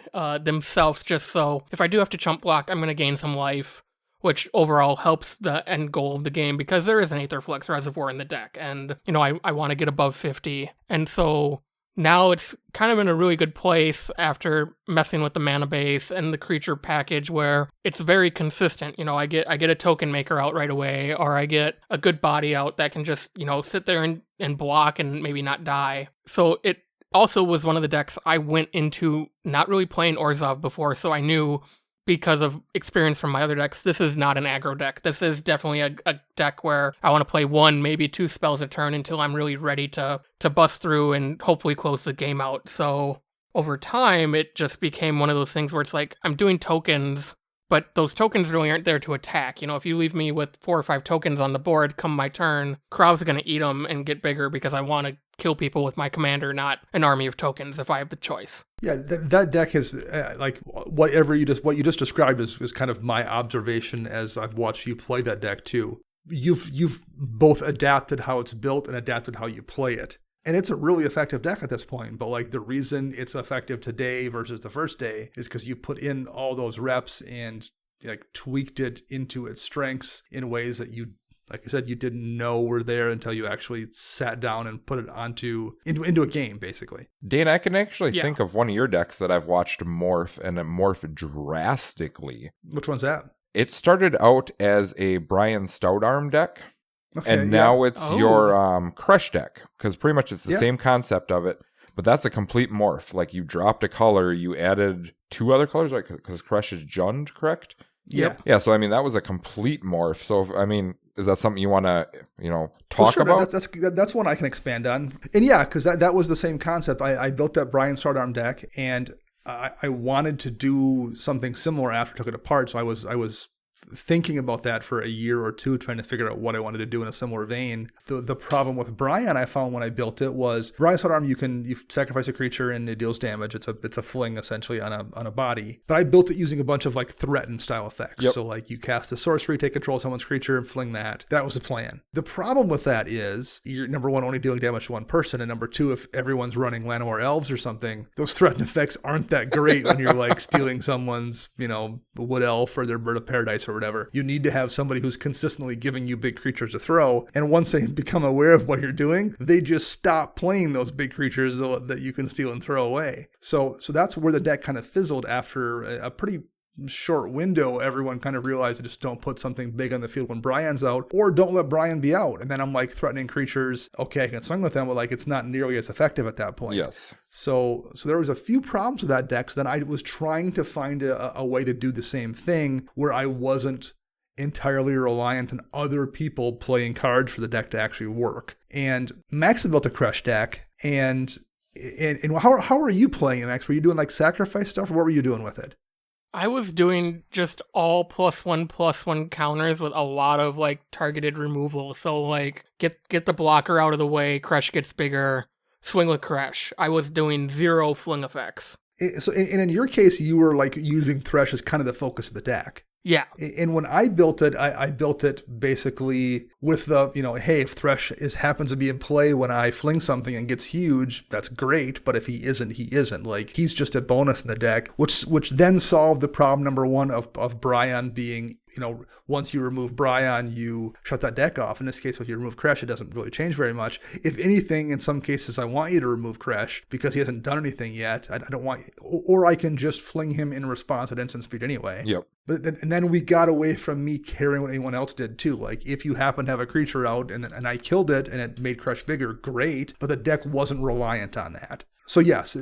themselves, just so if I do have to chump block, I'm going to gain some life, which overall helps the end goal of the game because there is an Aetherflux Reservoir in the deck, and, you know, I want to get above 50. And so now it's kind of in a really good place after messing with the mana base and the creature package where it's very consistent. You know, I get a token maker out right away, or I get a good body out that can just, you know, sit there and block and maybe not die. So it also was one of the decks I went into not really playing Orzhov before, so I knew, because of experience from my other decks, this is not an aggro deck. This is definitely a deck where I want to play 1, maybe 2 spells a turn until I'm really ready to bust through and hopefully close the game out. So over time, it just became one of those things where it's like, I'm doing tokens, but those tokens really aren't there to attack. You know, if you leave me with 4 or 5 tokens on the board come my turn, Krau's going to eat them and get bigger because I want to kill people with my commander, not an army of tokens if I have the choice. Yeah, that deck has like what you just described is kind of my observation as I've watched you play that deck too. You've both adapted how it's built and adapted how you play it. And it's a really effective deck at this point. But like the reason it's effective today versus the first day is because you put in all those reps and like tweaked it into its strengths in ways that you, like I said, you didn't know were there until you actually sat down and put it into a game, basically. Dane, I can actually think of one of your decks that I've watched morph, and it morphed drastically. Which one's that? It started out as a Brian Stoutarm deck, and now it's your Crush deck, because pretty much it's the same concept of it, but that's a complete morph. Like, you dropped a color, you added 2 other colors, like, because Crush is Jund, correct? Yep. Yeah, so I mean, that was a complete morph. So, I mean, is that something you want to, talk about? That's one I can expand on. And yeah, because that was the same concept. I built that Brian Stoutarm deck, and I wanted to do something similar after I took it apart. So I was thinking about that for a year or two, trying to figure out what I wanted to do in a similar vein. The problem with Brian I found when I built it was Brian Stoutarm, you sacrifice a creature and it deals damage. It's a fling essentially on a body. But I built it using a bunch of like threaten style effects. Yep. So like you cast a sorcery, take control of someone's creature and fling that. That was the plan. The problem with that is you're, number one, only dealing damage to one person, and number two, if everyone's running Llanowar elves or something, those threaten effects aren't that great when you're like stealing someone's, wood elf or their bird of paradise or whatever. You need to have somebody who's consistently giving you big creatures to throw. And once they become aware of what you're doing, they just stop playing those big creatures that you can steal and throw away. So that's where the deck kind of fizzled after a pretty short window. Everyone kind of realized just don't put something big on the field when Brian's out, or don't let Brian be out. And then I'm like threatening creatures. Okay, I can swing with them, but like it's not nearly as effective at that point. Yes. So there was a few problems with that deck. So then I was trying to find a way to do the same thing where I wasn't entirely reliant on other people playing cards for the deck to actually work. And Max had built a Crush deck, and how are you playing it, Max? Were you doing like sacrifice stuff, or what were you doing with it? I was doing just all +1/+1 counters with a lot of like targeted removal. So like get the blocker out of the way, Crush gets bigger, swing with Crush. I was doing 0 fling effects. So in your case, you were like using Thresh as kind of the focus of the deck. Yeah. And when I built it, I built it basically with the, hey, if Thresh happens to be in play when I fling something and gets huge, that's great. But if he isn't, he isn't. Like, he's just a bonus in the deck, which then solved the problem, number one, of Brian being, once you remove Brian, you shut that deck off. In this case, if you remove Crash, it doesn't really change very much. If anything, in some cases, I want you to remove Crash because he hasn't done anything yet. I don't want, or I can just fling him in response at instant speed anyway. Yep. And then we got away from me caring what anyone else did too. Like, if you happen to have a creature out and I killed it and it made Crush bigger, great. But the deck wasn't reliant on that. So yes,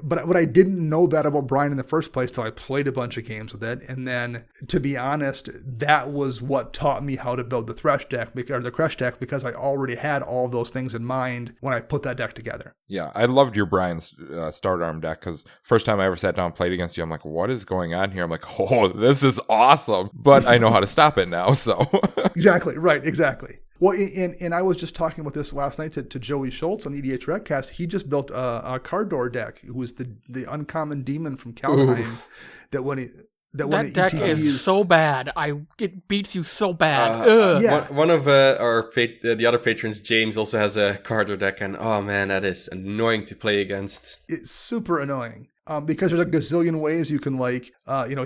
but I didn't know that about Brian in the first place till I played a bunch of games with it. And then, to be honest, that was what taught me how to build the Thresh deck, or the Crush deck, because I already had all those things in mind when I put that deck together. Yeah, I loved your Brian's Stoutarm deck, because first time I ever sat down and played against you, I'm like, what is going on here? I'm like, oh, this is awesome. But I know how to stop it now, so. Exactly, right, exactly. Well, and I was just talking about this last night to Joey Schultz on the EDH Redcast. He just built a card door deck, who was the uncommon demon from Kaldheim. That deck is so bad. It beats you so bad. Yeah. One of the other patrons, James, also has a card door deck, and oh man, that is annoying to play against. It's super annoying. Because there's a gazillion ways you can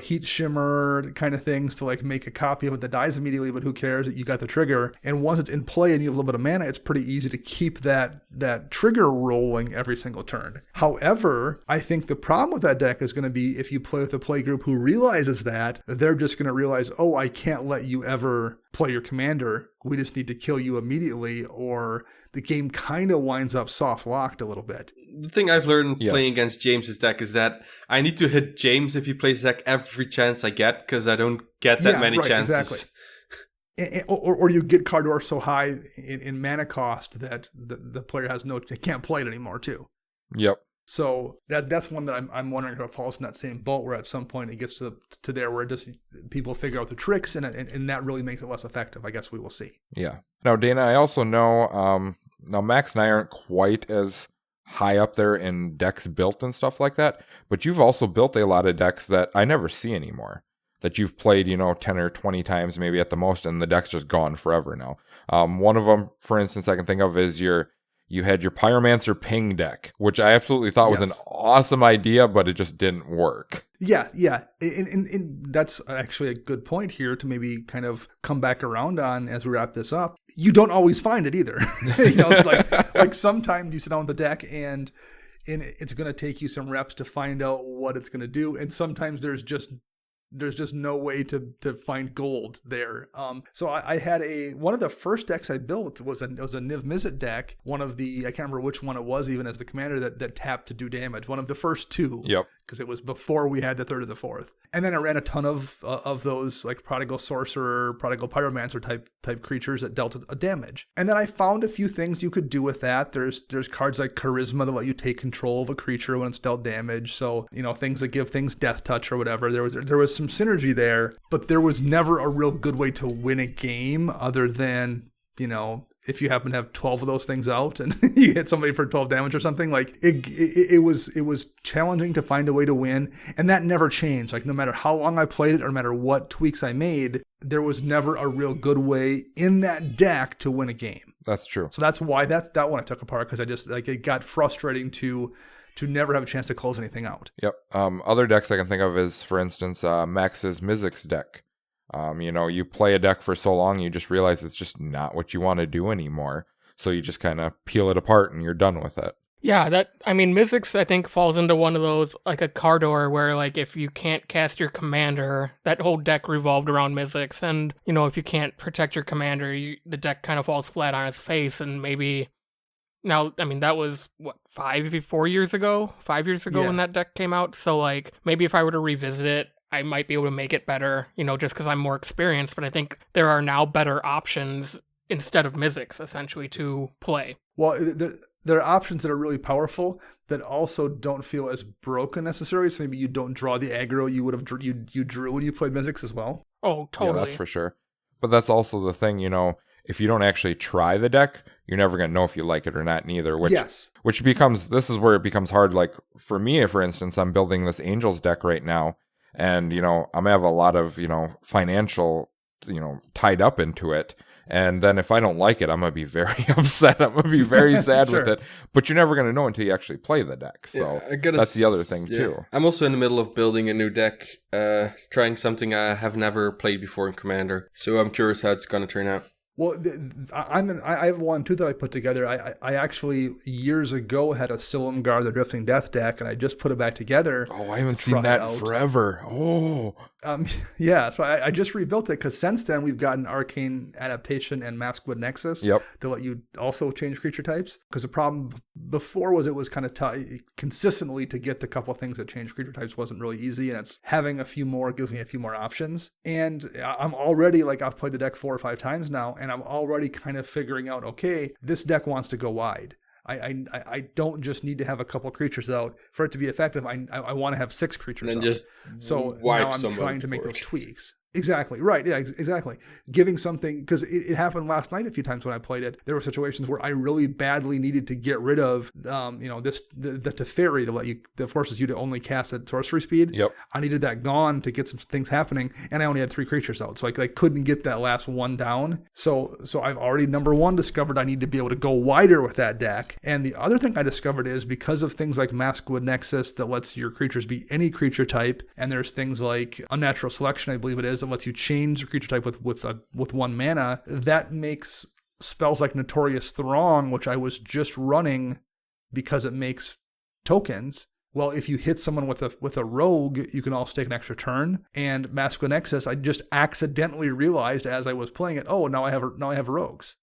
heat shimmer kind of things to make a copy of it that dies immediately, but who cares that you got the trigger. And once it's in play and you have a little bit of mana, it's pretty easy to keep that trigger rolling every single turn. However, I think the problem with that deck is going to be if you play with a play group who realizes that, they're just going to realize, oh, I can't let you ever play your commander. We just need to kill you immediately, or the game kind of winds up soft locked a little bit. The thing I've learned playing against James's deck is that I need to hit James if he plays deck every chance I get, because I don't get that many chances. Exactly. Or you get Cardor so high in mana cost that the player can't play it anymore too. Yep. So that's one that I'm wondering if it falls in that same boat, where at some point it gets to there where people figure out the tricks and that really makes it less effective. I guess we will see. Yeah. Now, Dana, I also know now Max and I aren't quite as high up there in decks built and stuff like that, but you've also built a lot of decks that I never see anymore, that you've played 10 or 20 times maybe at the most, and the deck's just gone forever now. One of them, for instance, I can think of is you had your Pyromancer Ping deck, which I absolutely thought was an awesome idea, but it just didn't work. Yeah. And that's actually a good point here to maybe kind of come back around on as we wrap this up. You don't always find it either. It's like sometimes you sit down with the deck and it's going to take you some reps to find out what it's going to do. And sometimes there's just no way to find gold there. So I had one of the first decks I built was a Niv Mizzet deck. One of the, I can't remember which one it was even as the commander that tapped to do damage. One of the first two. Yep. Because it was before we had the third or the fourth. And then I ran a ton of those Prodigal Sorcerer, Prodigal Pyromancer type creatures that dealt a damage. And then I found a few things you could do with that. There's cards like Charisma that let you take control of a creature when it's dealt damage. So, things that give things death touch or whatever. There was some synergy there, but there was never a real good way to win a game other than, if you happen to have 12 of those things out and you hit somebody for 12 damage or something, it was challenging to find a way to win. And that never changed. No matter how long I played it or no matter what tweaks I made, there was never a real good way in that deck to win a game. That's true. So that's why that one I took apart, because I just it got frustrating to never have a chance to close anything out. Yep. Other decks I can think of is, for instance, Max's Mizzix deck. You play a deck for so long, you just realize it's just not what you want to do anymore. So you just kind of peel it apart and you're done with it. Yeah, Mizzix, I think, falls into one of those, like a Cardor, where, if you can't cast your commander, that whole deck revolved around Mizzix. And, if you can't protect your commander, the deck kind of falls flat on its face. And maybe, now, that was, 5 years ago when that deck came out. So, maybe if I were to revisit it, I might be able to make it better, just because I'm more experienced. But I think there are now better options instead of Mizzix, essentially, to play. Well, there are options that are really powerful that also don't feel as broken necessarily. So maybe you don't draw the aggro you would have you drew when you played Mizzix as well. Oh, totally. Yeah, that's for sure. But that's also the thing, if you don't actually try the deck, you're never going to know if you like it or not, neither. Which becomes, this is where it becomes hard. For me, for instance, I'm building this Angels deck right now. And, I'm going to have a lot of, financial, tied up into it. And then if I don't like it, I'm going to be very upset. I'm going to be very sad Sure. with it. But you're never going to know until you actually play the deck. So that's the other thing, too. I'm also in the middle of building a new deck, trying something I have never played before in Commander. So I'm curious how it's going to turn out. Well, I have one too that I put together. I actually years ago had a Silumgar the Drifting Death deck, and I just put it back together. Oh, I haven't seen that forever. Oh, yeah. So I just rebuilt it because since then we've gotten Arcane Adaptation and Maskwood Nexus. Yep. To let you also change creature types. Because the problem before was it was kind of tough consistently to get the couple of things that change creature types wasn't really easy, and it's having a few more gives me a few more options. And I'm already I've played the deck 4 or 5 times now. And I'm already kind of figuring out, okay, this deck wants to go wide. I don't just need to have a couple creatures out for it to be effective. I want to have 6 creatures and out. Just so now I'm trying to make those tweaks. Exactly. Right. Yeah, exactly. Giving something, because it happened last night a few times when I played it. There were situations where I really badly needed to get rid of, the Teferi that forces you to only cast at sorcery speed. Yep. I needed that gone to get some things happening, and I only had 3 creatures out. So I couldn't get that last one down. So I've already, number one, discovered I need to be able to go wider with that deck. And the other thing I discovered is because of things like Maskwood Nexus that lets your creatures be any creature type, and there's things like Unnatural Selection, I believe it is, that lets you change the creature type with 1 mana. That makes spells like Notorious Throng, which I was just running because it makes tokens. Well, if you hit someone with a rogue, you can also take an extra turn. And Maskwood Nexus, I just accidentally realized as I was playing it, oh, now I have rogues.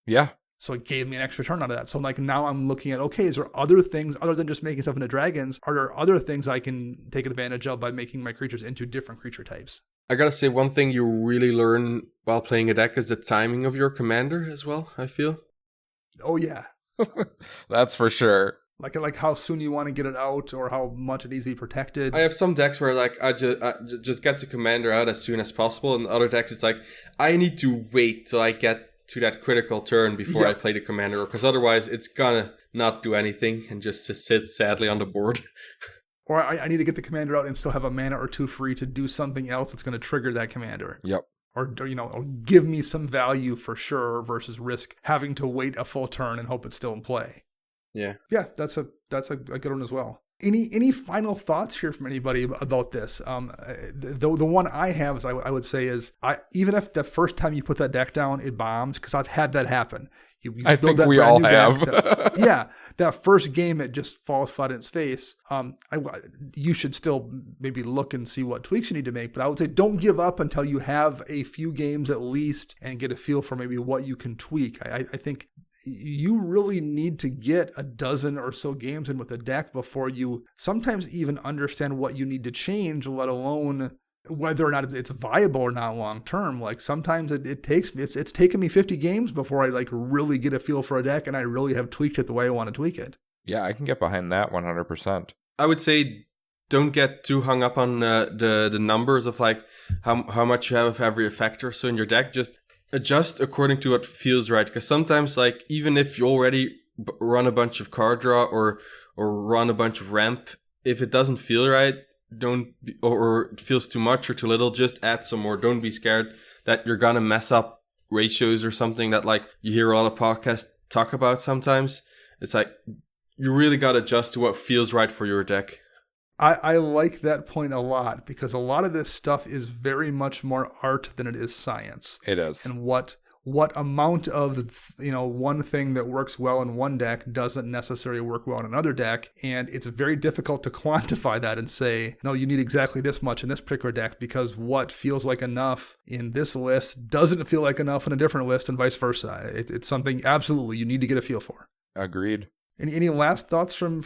Yeah. So it gave me an extra turn out of that. So like now I'm looking at, okay, is there other things other than just making stuff into dragons? Are there other things I can take advantage of by making my creatures into different creature types? I gotta say, one thing you really learn while playing a deck is the timing of your commander as well, I feel. Oh, yeah. That's for sure. Like how soon you want to get it out or how much it needs to be protected. I have some decks where like I just get the commander out as soon as possible, and other decks it's like I need to wait till I get to that critical turn before I play the commander, because otherwise it's gonna not do anything and just sit sadly on the board. Or I need to get the commander out and still have a mana or 2 free to do something else that's going to trigger that commander. Yep. Or give me some value for sure versus risk having to wait a full turn and hope it's still in play. Yeah. Yeah, that's a good one as well. Any final thoughts here from anybody about this? The one I have is I would say is even if the first time you put that deck down it bombs, because I've had that happen. You I build think that we brand all new have. deck that first game it just falls flat in its face. You should still maybe look and see what tweaks you need to make, but I would say don't give up until you have a few games at least and get a feel for maybe what you can tweak. I think you really need to get a dozen or so games in with a deck before you sometimes even understand what you need to change, let alone whether or not it's viable or not long term. Like sometimes it's taken me 50 games before I like really get a feel for a deck and I really have tweaked it the way I want to tweak it. Yeah, I can get behind that 100%. I would say don't get too hung up on the numbers of like how much you have of every effect or so in your deck. Just adjust according to what feels right, because sometimes like even if you already run a bunch of card draw or run a bunch of ramp, if it doesn't feel right, or it feels too much or too little, just add some more. Don't be scared that you're gonna mess up ratios or something that like you hear a lot of podcasts talk about sometimes. It's like you really gotta adjust to what feels right for your deck. I like that point a lot because a lot of this stuff is very much more art than it is science. It is. And what amount of one thing that works well in one deck doesn't necessarily work well in another deck, and it's very difficult to quantify that and say, no, you need exactly this much in this particular deck because what feels like enough in this list doesn't feel like enough in a different list and vice versa. It's something absolutely you need to get a feel for. Agreed. Any last thoughts from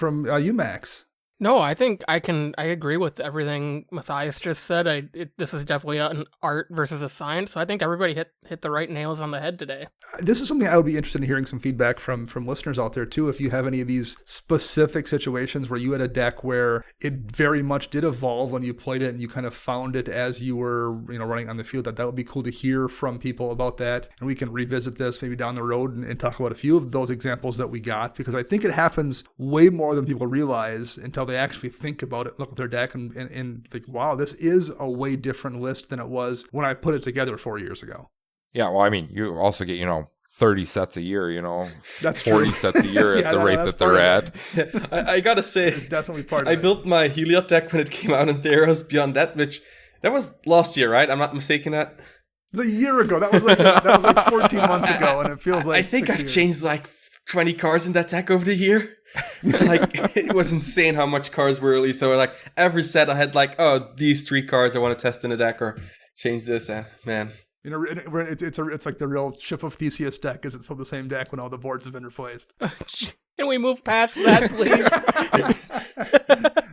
you, Max? No, I think I agree with everything Matthias just said. This is definitely an art versus a science. So I think everybody hit the right nails on the head today. This is something I would be interested in hearing some feedback from listeners out there too. If you have any of these specific situations where you had a deck where it very much did evolve when you played it and you kind of found it as you were running on the field, that would be cool to hear from people about that. And we can revisit this maybe down the road and talk about a few of those examples that we got, because I think it happens way more than people realize until they actually think about it, look at their deck and think, wow, this is a way different list than it was when I put it together 4 years ago. Yeah, well, I mean, you also get, 30 sets a year, That's 40 true. sets a year at the rate that they're at. I gotta say, it's definitely part of I it. built my Heliod deck when it came out in Theros Beyond that was last year, right? I'm not mistaken that. It was a year ago. That was like 14 months ago, and it feels like I think 6 I've years. changed like 20 cards in that deck over the year. Like it was insane how much cards were released. So like every set I had like, oh, these 3 cards I want to test in the deck or change this. Man, it's like the real Ship of Theseus deck. Is it still the same deck when all the boards have been replaced? Can we move past that, please?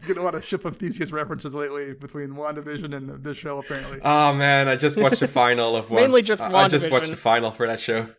Getting a lot of Ship of Theseus references lately between WandaVision and this show, apparently. Oh man, I just watched the final of one. Mainly just I just WandaVision. watched the final for that show.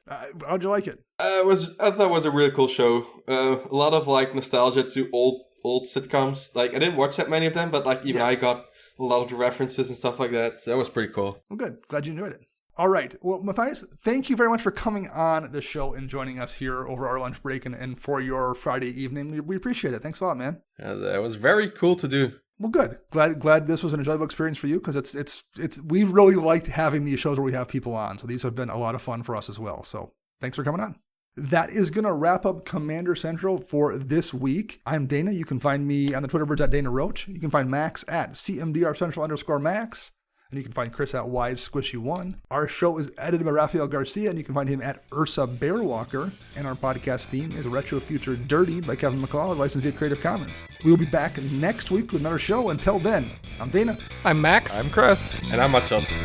How'd you like it? I thought it was a really cool show. A lot of like nostalgia to old sitcoms. Like I didn't watch that many of them, but like even Yes. I got a lot of the references and stuff like that. So that was pretty cool. Well, good. Glad you enjoyed it. All right. Well, Matthias, thank you very much for coming on the show and joining us here over our lunch break and for your Friday evening. We appreciate it. Thanks a lot, man. That was very cool to do. Well, good. Glad this was an enjoyable experience for you because it's we've really liked having these shows where we have people on. So these have been a lot of fun for us as well. So thanks for coming on. That is going to wrap up Commander Central for this week. I'm Dana. You can find me on the Twitter birds at Dana Roach. You can find Max at CMDRCentral_Max. And you can find Chris at Wise Squishy1. Our show is edited by Rafael Garcia, and you can find him at Ursa Bearwalker. And our podcast theme is Retro Future Dirty by Kevin McCall, licensed via Creative Commons. We will be back next week with another show. Until then, I'm Dana. I'm Max. I'm Chris. And I'm Machos.